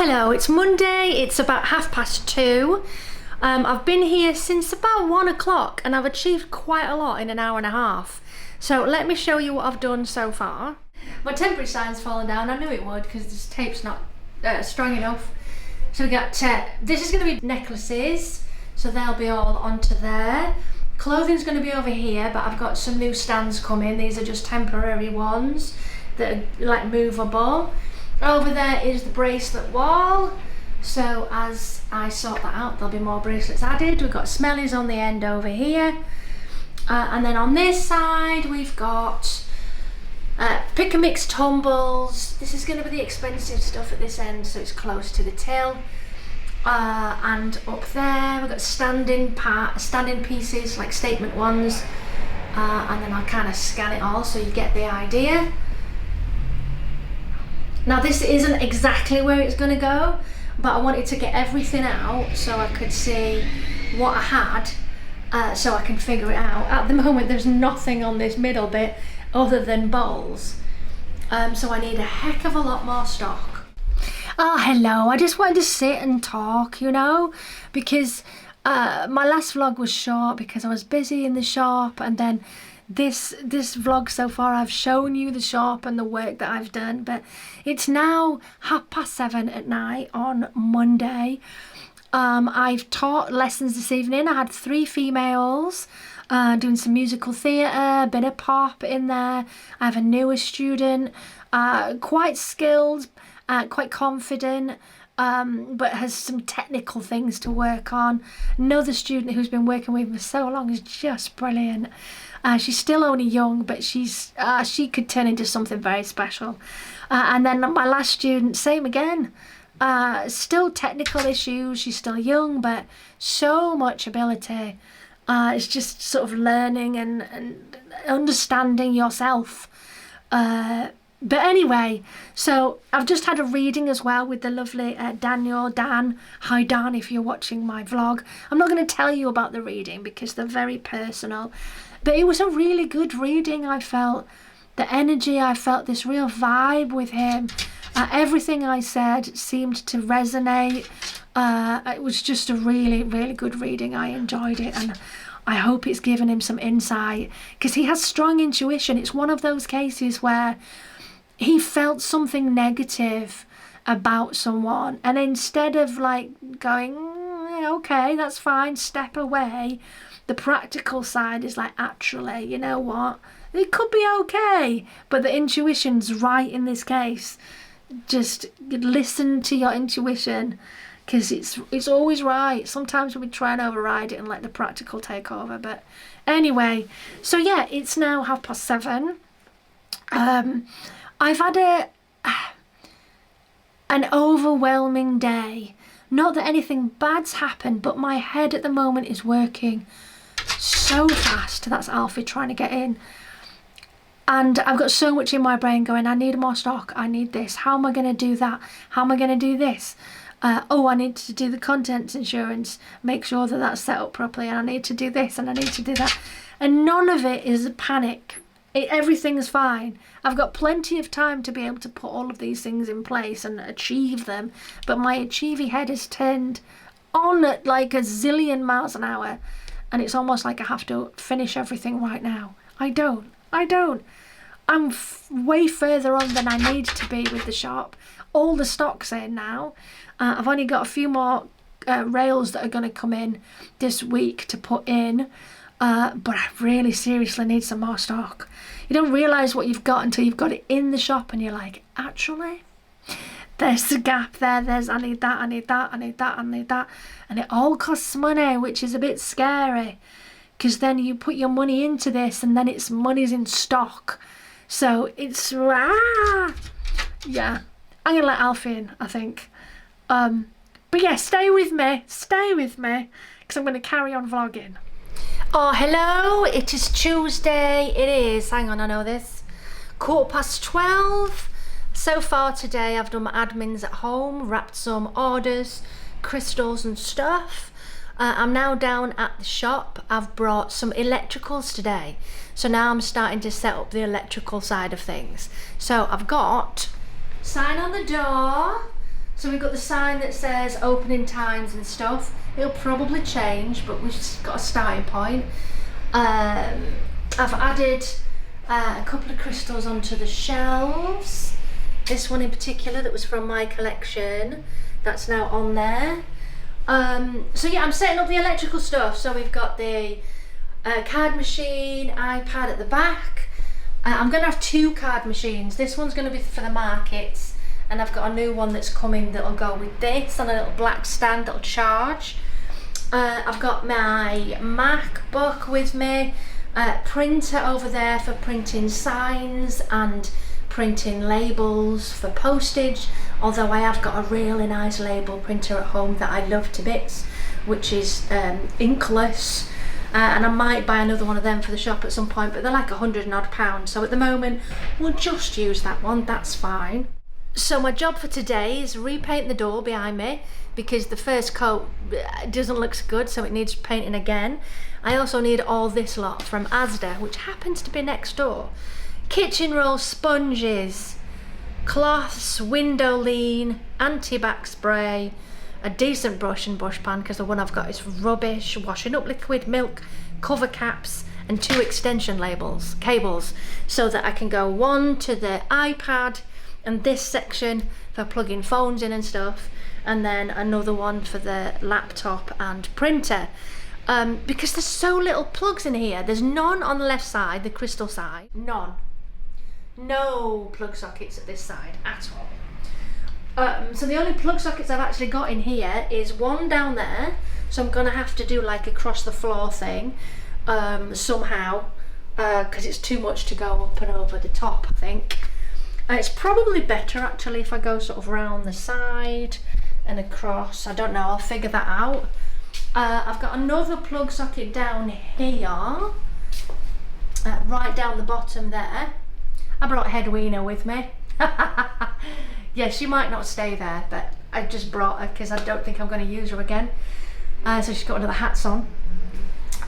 Hello, it's Monday, it's about 2:30. I've been here since about 1 o'clock and I've achieved quite a lot in an hour and a half. So let me show you what I've done so far. My temporary sign's fallen down. I knew it would because this tape's not strong enough. So we got, this is going to be necklaces, so they'll be all onto there. Clothing's going to be over here, but I've got some new stands coming. These are just temporary ones that are like movable. Over there is the bracelet wall, so as I sort that out there'll be more bracelets added. We've got smellies on the end over here, and then on this side we've got pick and mix tumbles. This is going to be the expensive stuff at this end, so it's close to the till. And up there we've got standing pieces, like statement ones, and then I'll kind of scan it all so you get the idea. Now this isn't exactly where it's going to go, but I wanted to get everything out so I could see what I had, so I can figure it out. At the moment there's nothing on this middle bit other than bowls, so I need a heck of a lot more stock. Oh, hello, I just wanted to sit and talk, you know, because my last vlog was short because I was busy in the shop, and then this vlog so far I've shown you the shop and the work that I've done, but it's now 7:30 at night on Monday. I've taught lessons this evening. I had 3 females doing some musical theatre, a bit of pop in there. I have a newer student, quite skilled, quite confident, but has some technical things to work on. Another student who's been working with me for so long is just brilliant. She's still only young, but she could turn into something very special. And then my last student, same again. Still technical issues. She's still young, but so much ability. It's just sort of learning and understanding yourself. But anyway, so I've just had a reading as well with the lovely Dan. Hi Dan, if you're watching my vlog. I'm not going to tell you about the reading because they're very personal. But it was a really good reading. I felt the energy, I felt this real vibe with him. Everything I said seemed to resonate. It was just a really, really good reading. I enjoyed it, and I hope it's given him some insight, because he has strong intuition. It's one of those cases where he felt something negative about someone, and instead of like going, okay, that's fine, step away, the practical side is like, actually, you know what, it could be okay, but the intuition's right in this case. Just listen to your intuition, because it's always right. Sometimes we try and override it and let the practical take over. But anyway, so yeah, it's now 7:30. I've had an overwhelming day. Not that anything bad's happened, but my head at the moment is working so fast. That's Alfie trying to get in. And I've got so much in my brain going, I need more stock, I need this, how am I going to do that, how am I going to do this? I need to do the contents insurance, make sure that that's set up properly, and I need to do this and I need to do that. And none of it is a panic. Everything's fine. I've got plenty of time to be able to put all of these things in place and achieve them, but my achieving head is turned on at like a zillion miles an hour, and it's almost like I have to finish everything right now. I don't. I'm way further on than I need to be with the shop. All the stock's in now. I've only got a few more rails that are going to come in this week to put in, but I really seriously need some more stock. You don't realise what you've got until you've got it in the shop, and you're like, actually, there's the gap there, I need that, I need that, I need that, I need that, and it all costs money, which is a bit scary, because then you put your money into this and then it's money's in stock. So it's, yeah, I'm going to let Alfie in, I think. But yeah, stay with me, because I'm going to carry on vlogging. Oh, hello, it is Tuesday. It is, hang on, I know this, 12:15. So far today I've done my admins at home, wrapped some orders, crystals and stuff. I'm now down at the shop. I've brought some electricals today, so now I'm starting to set up the electrical side of things. So I've got sign on the door, So we've got the sign that says opening times and stuff. It'll probably change, but we've just got a starting point. I've added a couple of crystals onto the shelves. This one in particular that was from my collection, that's now on there. So yeah, I'm setting up the electrical stuff. So we've got the card machine, iPad at the back. I'm going to have 2 card machines. This one's going to be for the markets, and I've got a new one that's coming that'll go with this on a little black stand that'll charge. I've got my MacBook with me, printer over there for printing signs and printing labels for postage, although I have got a really nice label printer at home that I love to bits, which is inkless, and I might buy another one of them for the shop at some point, but they're like £100 and odd, so at the moment we'll just use that one, that's fine. So my job for today is repaint the door behind me, because the first coat doesn't look so good, so it needs painting again. I also need all this lot from Asda, which happens to be next door. Kitchen roll sponges, cloths, window lean, anti-back spray, a decent brush and brush pan because the one I've got is rubbish, washing up liquid, milk, cover caps, and 2 extension cables, so that I can go one to the iPad and this section for plugging phones in and stuff, and then another one for the laptop and printer. Because there's so little plugs in here. There's none on the left side, the crystal side, none. No plug sockets at this side at all. So the only plug sockets I've actually got in here is one down there, so I'm gonna have to do like across the floor thing somehow, because it's too much to go up and over the top, I think. It's probably better actually if I go sort of round the side and across. I don't know, I'll figure that out. I've got another plug socket down here, right down the bottom there. I brought Hedwina with me. Yeah, she might not stay there, but I just brought her because I don't think I'm going to use her again. So she's got one of the hats on.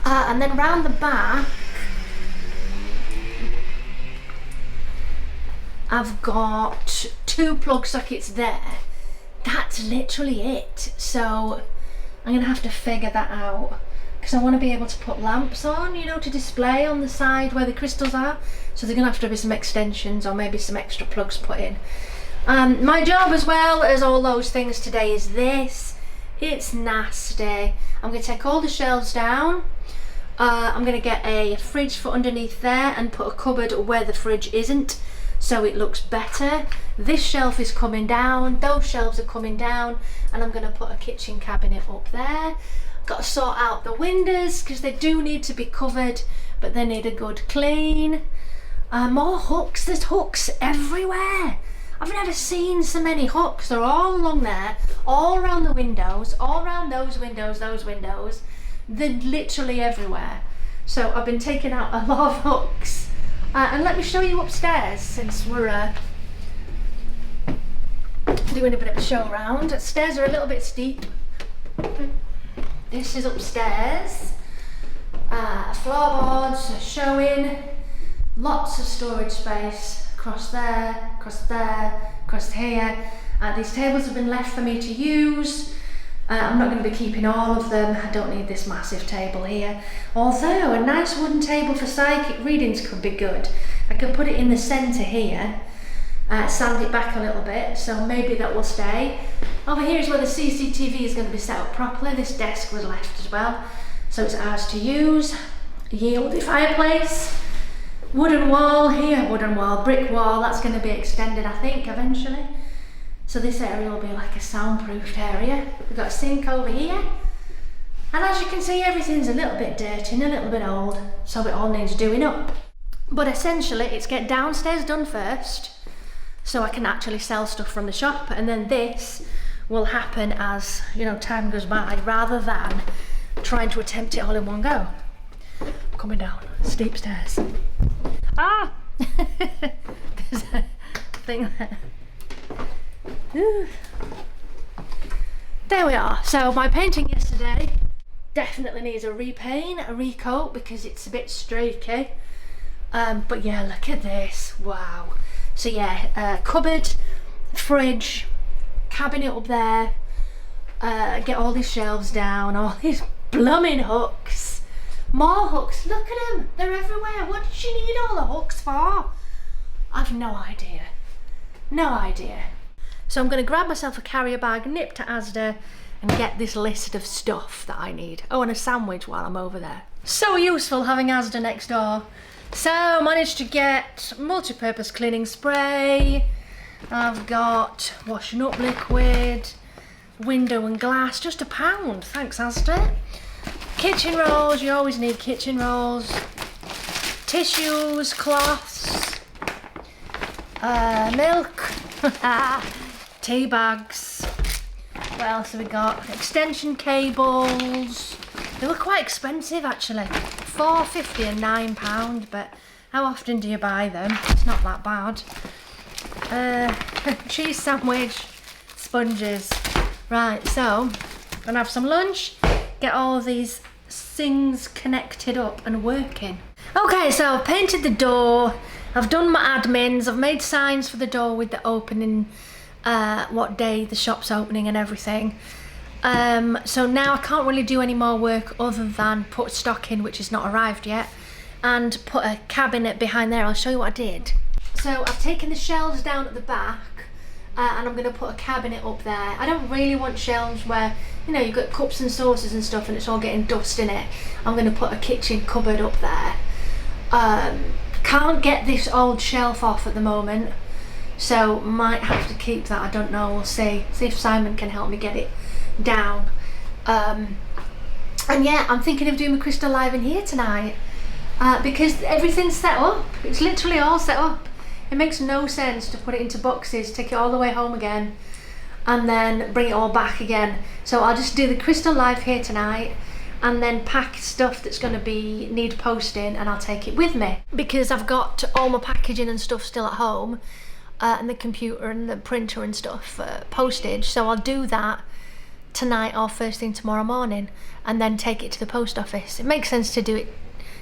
And then round the back, I've got 2 plug sockets there. That's literally it. So I'm going to have to figure that out, because I want to be able to put lamps on, you know, to display on the side where the crystals are. So there's going to have to be some extensions or maybe some extra plugs put in. My job as well as all those things today is this. It's nasty. I'm going to take all the shelves down. I'm going to get a fridge for underneath there and put a cupboard where the fridge isn't, so it looks better. This shelf is coming down, those shelves are coming down, and I'm going to put a kitchen cabinet up there. Got to sort out the windows because they do need to be covered, but they need a good clean. More hooks, there's hooks everywhere. I've never seen so many hooks. They're all along there, all around the windows, all around those windows. They're literally everywhere. So I've been taking out a lot of hooks. And let me show you upstairs, since we're doing a bit of a show around. Stairs are a little bit steep. This is upstairs. Floorboards are showing. Lots of storage space across there, across there, across here. These tables have been left for me to use. I'm not going to be keeping all of them. I don't need this massive table here. Although a nice wooden table for psychic readings could be good. I could put it in the centre here, sand it back a little bit, so maybe that will stay. Over here is where the CCTV is going to be set up properly. This desk was left as well, so it's ours to use. Yieldy fireplace. Wooden wall here, wooden wall, brick wall. That's going to be extended, I think, eventually. So this area will be like a soundproofed area. We've got a sink over here. And as you can see, everything's a little bit dirty and a little bit old, so it all needs doing up. But essentially, it's get downstairs done first, so I can actually sell stuff from the shop, and then this will happen as, you know, time goes by, rather than trying to attempt it all in one go. Coming down steep stairs. Ah! There's a thing there. Ooh. There we are. So my painting yesterday definitely needs a repaint, a recoat, because it's a bit streaky. But yeah, look at this. Wow. So yeah, cupboard, fridge, cabinet up there, get all these shelves down, all these blooming hooks. More hooks, look at them, they're everywhere. What did she need all the hooks for? I've no idea. No idea. So I'm going to grab myself a carrier bag, nip to Asda and get this list of stuff that I need. Oh, and a sandwich while I'm over there. So useful having Asda next door. So I managed to get multi-purpose cleaning spray. I've got washing up liquid, window and glass, just £1. Thanks Asda. Kitchen rolls, you always need kitchen rolls. Tissues, cloths, milk, tea bags. What else have we got? Extension cables. They were quite expensive actually. £4.50 and £9, but how often do you buy them? It's not that bad. Cheese sandwich, sponges. Right, so I'm gonna have some lunch, get all of these things connected up and working. Okay, so I've painted the door, I've done my admins, I've made signs for the door with the opening, what day the shop's opening and everything. So now I can't really do any more work other than put stock in, which has not arrived yet, and put a cabinet behind there. I'll show you what I did. So I've taken the shelves down at the back, and I'm going to put a cabinet up there. I don't really want shelves where, you know, you've got cups and saucers and stuff and it's all getting dust in it. I'm going to put a kitchen cupboard up there. Can't get this old shelf off at the moment, so might have to keep that. I don't know, we'll see if Simon can help me get it down. And yeah, I'm thinking of doing my crystal live in here tonight, because everything's set up. It's literally all set up. It makes no sense to put it into boxes, take it all the way home again, and then bring it all back again. So I'll just do the crystal live here tonight, and then pack stuff that's going to need posting, and I'll take it with me, because I've got all my packaging and stuff still at home, and the computer and the printer and stuff, postage. So I'll do that tonight or first thing tomorrow morning, and then take it to the post office. It makes sense to do it,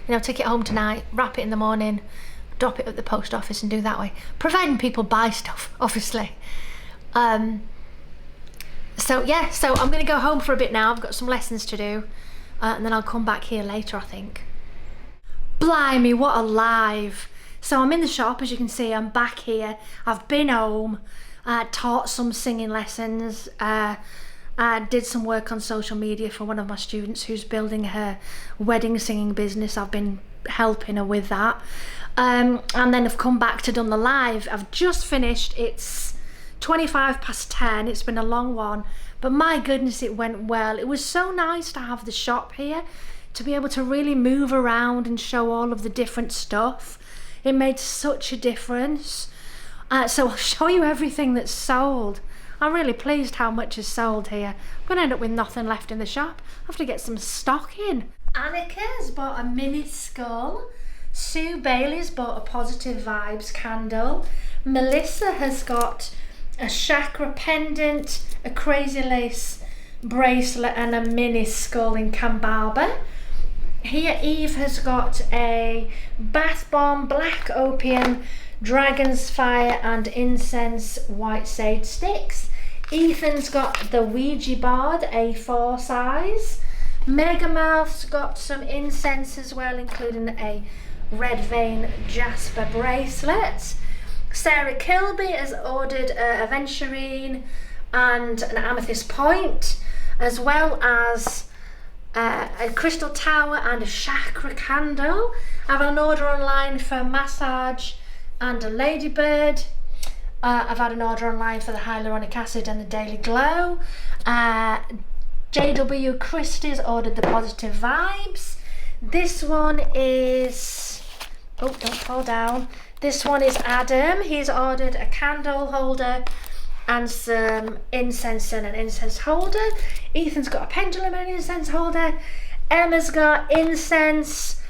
you know, take it home tonight, wrap it in the morning, drop it at the post office and do that way, providing people buy stuff, obviously. So yeah, so I'm gonna go home for a bit now. I've got some lessons to do, and then I'll come back here later, I think. Blimey, what a live. So I'm in the shop, as you can see. I'm back here, I've been home, taught some singing lessons, I did some work on social media for one of my students who's building her wedding singing business. I've been helping her with that. And then I've come back to done the live. I've just finished. It's 10:25. It's been a long one, but my goodness, it went well. It was so nice to have the shop here, to be able to really move around and show all of the different stuff. It made such a difference. So I'll show you everything that's sold. I'm really pleased how much is sold here. I'm going to end up with nothing left in the shop. I have to get some stock in. Annika's bought a mini skull. Sue Bailey's bought a positive vibes candle. Melissa has got a chakra pendant, a crazy lace bracelet and a mini skull in Kambaba. Here Eve has got a bath bomb, black opium, dragon's fire and incense white sage sticks. Ethan's got the Ouija board, A4 size. Megamouth's got some incense as well, including a red vein jasper bracelet. Sarah Kilby has ordered a aventurine and an amethyst point, as well as a crystal tower and a chakra candle. I've an order online for massage and a ladybird. I've had an order online for the hyaluronic acid and the daily glow. JW Christie's ordered the positive vibes. This one is, oh, don't fall down. This one is Adam. He's ordered a candle holder and some incense and an incense holder. Ethan's got a pendulum and an incense holder. Emma's got incense,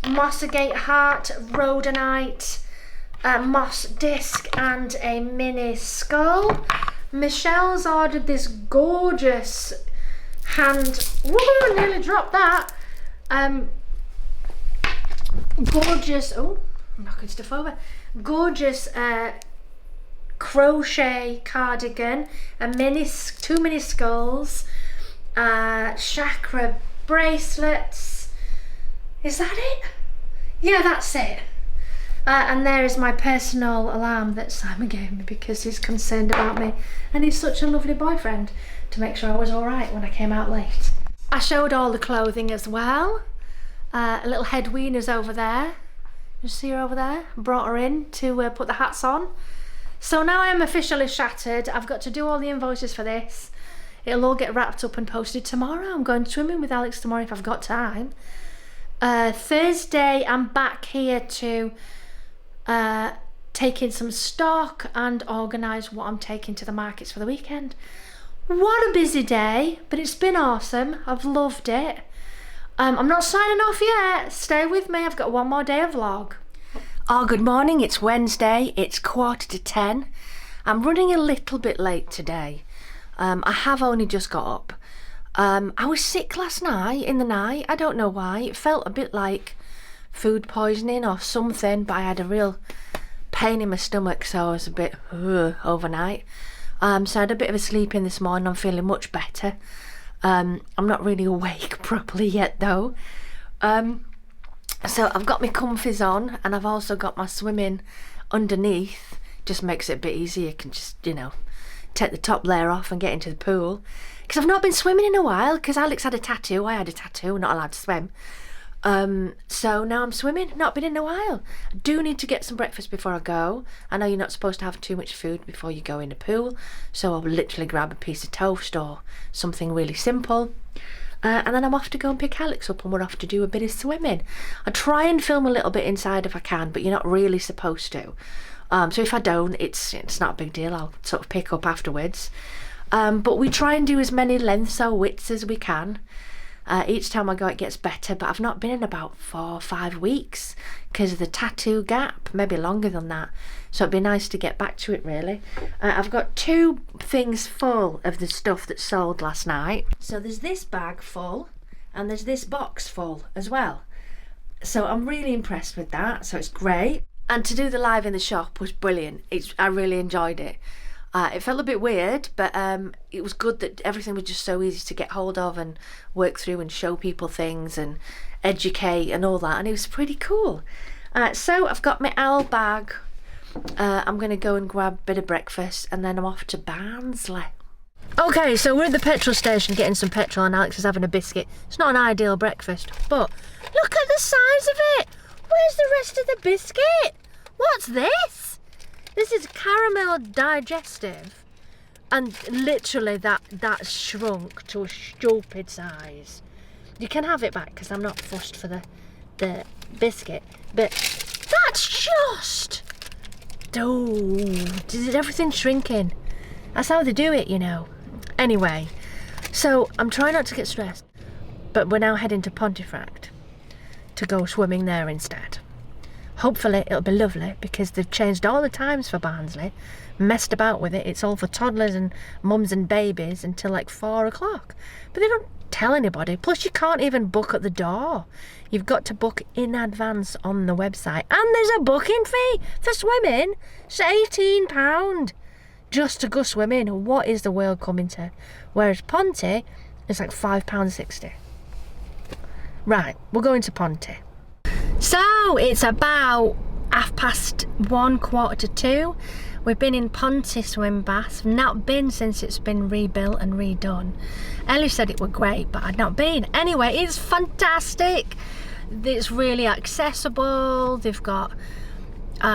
Mossagate heart, rhodonite, moss disc and a mini skull. Michelle's ordered this gorgeous nearly dropped that. Gorgeous, oh, I'm knocking stuff over. Gorgeous crochet cardigan, two mini skulls, chakra bracelets. Is that it? Yeah, that's it. And there is my personal alarm that Simon gave me because he's concerned about me, and he's such a lovely boyfriend to make sure I was all right when I came out late. I showed all the clothing as well. A little head wiener's over there. You see her over there? Brought her in to put the hats on. So now I am officially shattered. I've got to do all the invoices for this. It'll all get wrapped up and posted tomorrow. I'm going swimming with Alex tomorrow if I've got time. Thursday I'm back here to take in some stock and organise what I'm taking to the markets for the weekend. What a busy day, but it's been awesome. I've loved it. I'm not signing off yet. Stay with me. I've got one more day of vlog. Oh, good morning. It's Wednesday. It's 9:45. I'm running a little bit late today. I have only just got up. I was sick last night in the night. I don't know why. It felt a bit like food poisoning or something, but I had a real pain in my stomach, so I was a bit overnight. So I had a bit of a sleep in this morning. I'm feeling much better. I'm not really awake properly yet though. So I've got my comfies on, and I've also got my swimming underneath. Just makes it a bit easier. You can just, take the top layer off and get into the pool. Because I've not been swimming in a while, because Alex had a tattoo, I had a tattoo, not allowed to swim. So now I'm swimming, not been in a while. I do need to get some breakfast before I go. I know you're not supposed to have too much food before you go in the pool, so I'll literally grab a piece of toast or something really simple. And then I'm off to go and pick Alex up, and we're off to do a bit of swimming. I try and film a little bit inside if I can, but you're not really supposed to. So if I don't, it's not a big deal. I'll sort of pick up afterwards. But we try and do as many lengths or widths as we can. Each time I go it gets better, but I've not been in about 4 or 5 weeks because of the tattoo gap, maybe longer than that. So it'd be nice to get back to it really. I've got 2 things full of the stuff that sold last night. So there's this bag full and there's this box full as well. So I'm really impressed with that, so it's great. And to do the live in the shop was brilliant. I really enjoyed it. It felt a bit weird, but it was good that everything was just so easy to get hold of and work through and show people things and educate and all that, and it was pretty cool. So I've got my owl bag. I'm going to go and grab a bit of breakfast, and then I'm off to Barnsley. Okay, so we're at the petrol station getting some petrol, and Alex is having a biscuit. It's not an ideal breakfast, but look at the size of it. Where's the rest of the biscuit? What's this? This is caramel digestive, and literally that shrunk to a stupid size. You can have it back because I'm not fussed for the biscuit, but that's just... is everything shrinking? That's how they do it, Anyway, so I'm trying not to get stressed, but we're now heading to Pontefract to go swimming there instead. Hopefully it'll be lovely because they've changed all the times for Barnsley, messed about with it. It's all for toddlers and mums and babies until like 4 o'clock. But they don't tell anybody. Plus you can't even book at the door. You've got to book in advance on the website. And there's a booking fee for swimming. It's £18 just to go swimming. What is the world coming to? Whereas Ponte is like £5.60. Right, we're going to Ponte. So it's about 1:30, 1:45. We've been in Ponte swim baths. Not been since it's been rebuilt and redone. Ellie said it were great, but I'd not been. Anyway, it's fantastic. It's really accessible. They've got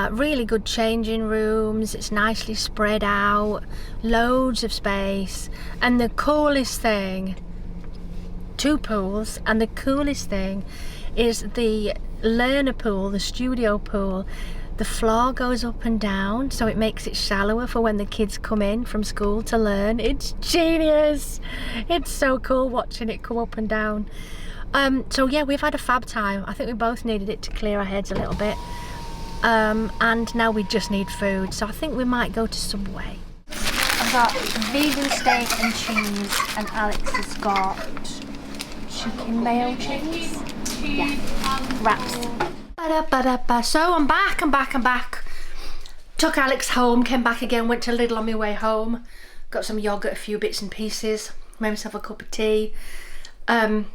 really good changing rooms. It's nicely spread out, loads of space, and the coolest thing, 2 pools, and the coolest thing is the learner pool, the studio pool. The floor goes up and down, so it makes it shallower for when the kids come in from school to learn. It's genius. It's so cool watching it come up and down. So yeah, we've had a fab time. I think we both needed it to clear our heads a little bit. And now we just need food, so I think we might go to Subway. I've got vegan steak and cheese, and Alex has got chicken mayo cheese. Yeah, wraps. So I'm back. Took Alex home, came back again, went to Lidl on my way home, got some yoghurt, a few bits and pieces, made myself a cup of tea. I'm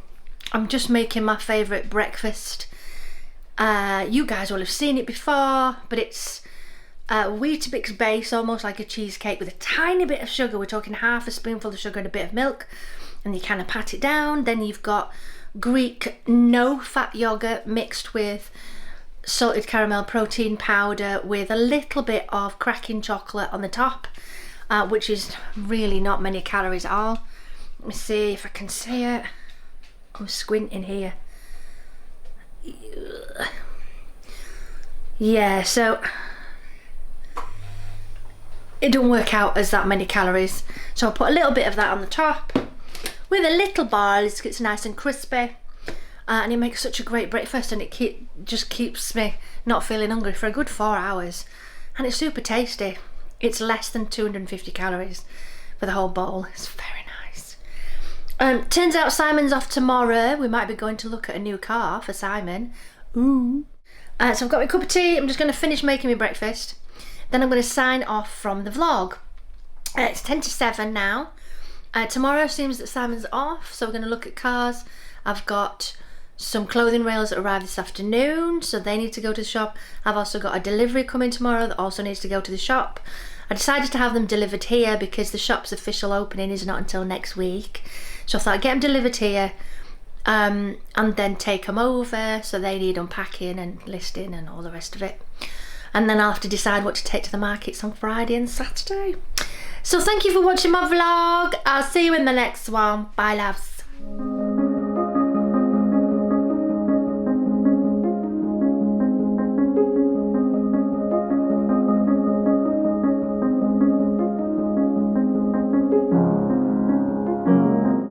just making my favourite breakfast. You guys will have seen it before, but it's Weetabix base, almost like a cheesecake with a tiny bit of sugar. We're talking half a spoonful of sugar and a bit of milk, and you kind of pat it down. Then you've got Greek no-fat yogurt mixed with salted caramel protein powder with a little bit of cracking chocolate on the top, which is really not many calories at all. Let me see if I can see it. I'm squinting here. Yeah, so it don't work out as that many calories. So I'll put a little bit of that on the top with a little bar. It's nice and crispy. And it makes such a great breakfast, and it just keeps me not feeling hungry for a good 4 hours. And it's super tasty. It's less than 250 calories for the whole bowl. It's very nice. Turns out Simon's off tomorrow. We might be going to look at a new car for Simon. Ooh. So I've got my cup of tea. I'm just going to finish making my breakfast. Then I'm going to sign off from the vlog. It's 10 to 7 now. Tomorrow seems that Simon's off, so we're going to look at cars. I've got some clothing rails that arrived this afternoon, so they need to go to the shop. I've also got a delivery coming tomorrow that also needs to go to the shop. I decided to have them delivered here because the shop's official opening is not until next week. So I thought I'd get them delivered here and then take them over, so they need unpacking and listing and all the rest of it. And then I'll have to decide what to take to the markets on Friday and Saturday. So thank you for watching my vlog. I'll see you in the next one. Bye, loves.